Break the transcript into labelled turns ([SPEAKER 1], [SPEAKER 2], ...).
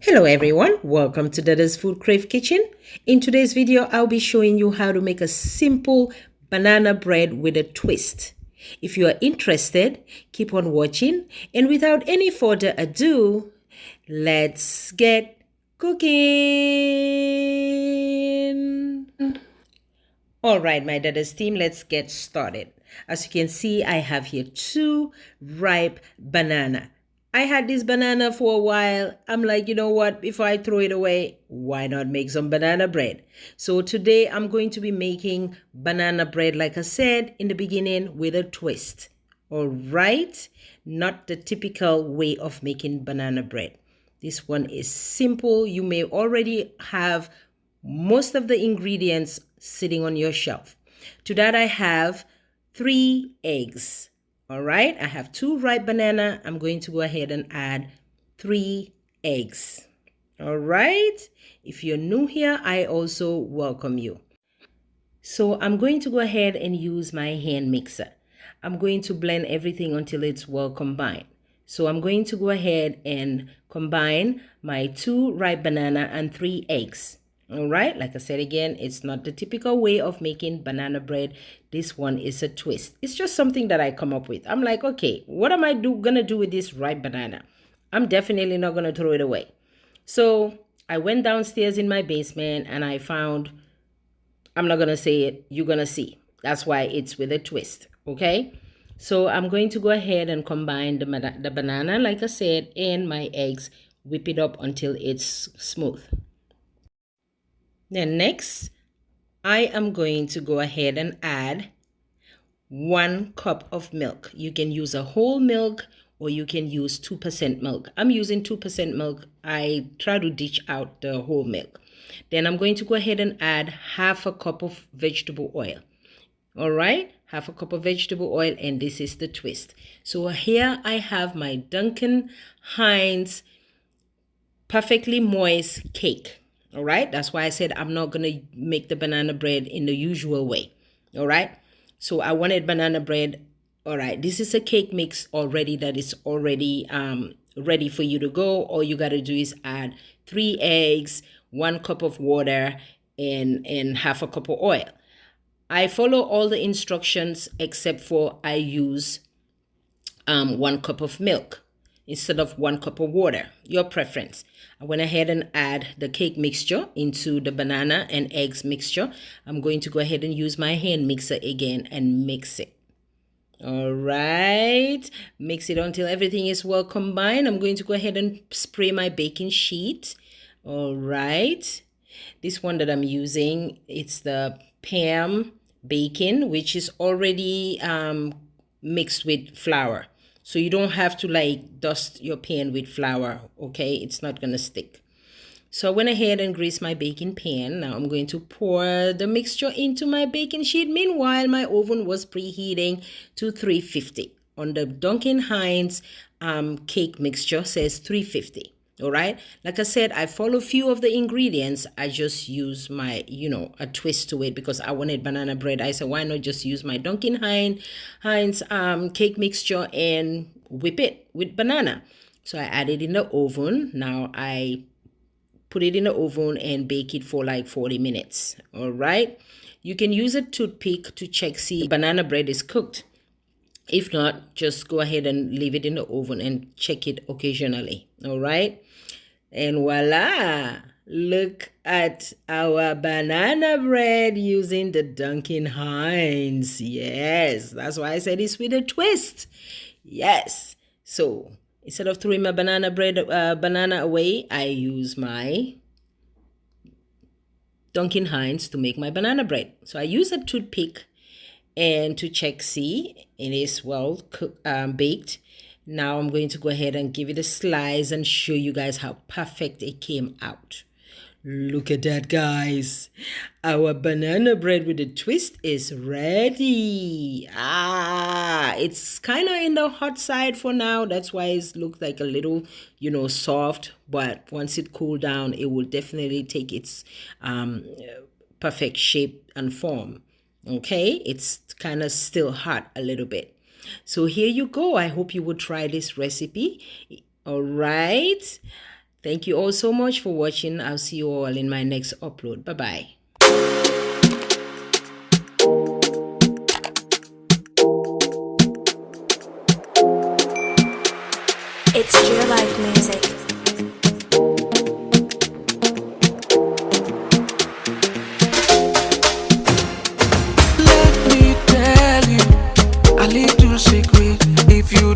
[SPEAKER 1] Hello everyone, welcome to Dada's FoodCrave kitchen. In today's video, I'll be showing you how to make a simple banana bread with a twist. If you are interested, keep on watching, and without any further ado, let's get cooking. All right, my Dada's team, let's get started. As you can see, I have here 2 ripe banana. I had this banana for a while. I'm like, you know what? Before I throw it away, why not make some banana bread? So today I'm going to be making banana bread, like I said in the beginning, with a twist. All right? Not the typical way of making banana bread. This one is simple. You may already have most of the ingredients sitting on your shelf. To that, I have 3 eggs. All right, I have 2 ripe banana. I'm going to go ahead and add 3 eggs. All right, if you're new here, I also welcome you. So I'm going to go ahead and use my hand mixer. I'm going to blend everything until it's well combined. So I'm going to go ahead and combine my 2 ripe banana and 3 eggs. All right, like I said again, it's not the typical way of making banana bread. This one is a twist. It's just something that I come up with. I'm like, okay, what am I gonna do with this ripe banana? I'm definitely not gonna throw it away. So I went downstairs in my basement and I found, I'm not gonna say it, you're gonna see. That's why it's with a twist, okay? So I'm going to go ahead and combine the banana, like I said, and my eggs, whip it up until it's smooth. Then next, I am going to go ahead and add 1 cup of milk. You can use a whole milk or you can use 2% milk. I'm using 2% milk. I try to ditch out the whole milk. Then I'm going to go ahead and add half a cup of vegetable oil. All right, half a cup of vegetable oil, and this is the twist. So here I have my Duncan Heins perfectly moist cake. All right, that's why I said I'm not going to make the banana bread in the usual way. All right, so I wanted banana bread. All right, this is a cake mix already that is already ready for you to go. All you got to do is add 3 eggs, 1 cup of water, and half a cup of oil. I follow all the instructions except for I use 1 cup of milk instead of 1 cup of water, your preference. I went ahead and add the cake mixture into the banana and eggs mixture. I'm going to go ahead and use my hand mixer again and mix it. All right, mix it until everything is well combined. I'm going to go ahead and spray my baking sheet. All right, this one that I'm using, it's the Pam baking, which is already mixed with flour. So you don't have to like dust your pan with flour, okay? It's not gonna stick. So I went ahead and greased my baking pan. Now I'm going to pour the mixture into my baking sheet. Meanwhile, my oven was preheating to 350. On the Duncan Heins cake mixture says 350. All right, like I said, I follow a few of the ingredients. I just use my, a twist to it because I wanted banana bread. I said, why not just use my Duncan Heins cake mixture and whip it with banana. So I add it in the oven. Now I put it in the oven and bake it for like 40 minutes. All right, you can use a toothpick to check see banana bread is cooked. If not, just go ahead and leave it in the oven and check it occasionally. All right. And voila, look at our banana bread using the Duncan Heins. Yes, that's why I said it's with a twist. Yes. So instead of throwing my banana away, I use my Duncan Heins to make my banana bread. So I use a toothpick and to check see it is well baked. Now I'm going to go ahead and give it a slice and show you guys how perfect it came out. Look at that, guys. Our banana bread with a twist is ready. It's kind of in the hot side for now. That's why it looks like a little, soft. But once it cools down, it will definitely take its perfect shape and form. Okay, it's kind of still hot a little bit. So here you go. I hope you would try this recipe. All right. Thank you all so much for watching. I'll see you all in my next upload. Bye-bye.
[SPEAKER 2] It's Your Life Music.